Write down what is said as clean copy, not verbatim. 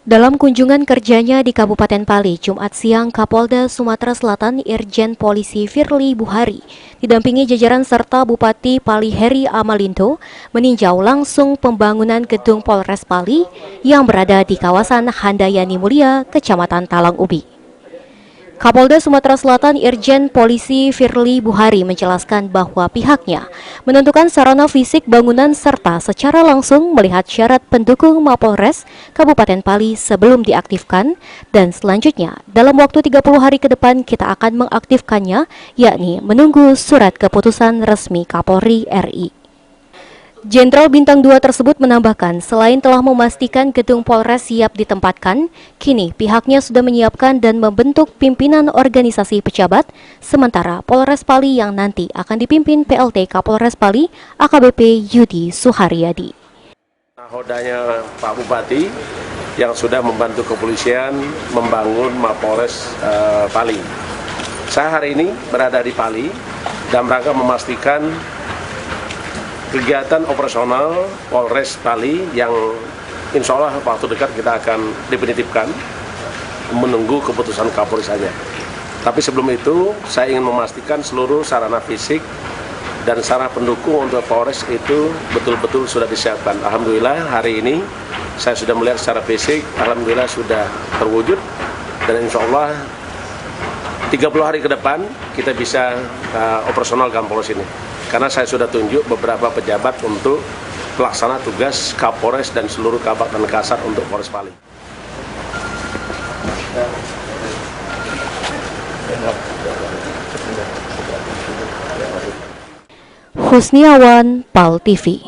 Dalam kunjungan kerjanya di Kabupaten Pali, Jumat siang, Kapolda Sumatera Selatan Irjen Polisi Firly Buhari didampingi jajaran serta Bupati Pali Heri Amalindo meninjau langsung pembangunan gedung Polres Pali yang berada di kawasan Handayani Mulia, Kecamatan Talang Ubi. Kapolda Sumatera Selatan Irjen Polisi Firly Buhari menjelaskan bahwa pihaknya menentukan sarana fisik bangunan serta secara langsung melihat syarat pendukung Mapolres Kabupaten Pali sebelum diaktifkan, dan selanjutnya dalam waktu 30 hari ke depan kita akan mengaktifkannya, yakni menunggu surat keputusan resmi Kapolri RI. Jenderal Bintang 2 tersebut menambahkan, selain telah memastikan gedung Polres siap ditempatkan, kini pihaknya sudah menyiapkan dan membentuk pimpinan organisasi pejabat, sementara Polres Pali yang nanti akan dipimpin PLT Kapolres Pali AKBP Yudi Suharyadi. Nahodanya Pak Bupati yang sudah membantu kepolisian membangun Mapolres Pali. Saya hari ini berada di Pali dan rangka memastikan kegiatan operasional Polres Pali yang insya Allah waktu dekat kita akan definitifkan, menunggu keputusan Kapolri saja. Tapi sebelum itu saya ingin memastikan seluruh sarana fisik dan sarana pendukung untuk Polres itu betul-betul sudah disiapkan. Alhamdulillah hari ini saya sudah melihat secara fisik, alhamdulillah sudah terwujud, dan insya Allah 30 hari ke depan kita bisa operasionalkan Polres ini. Karena saya sudah tunjuk beberapa pejabat untuk pelaksana tugas Kapolres dan seluruh Kabak dan Kasat untuk Polres Pali. Husniawan, PAL TV.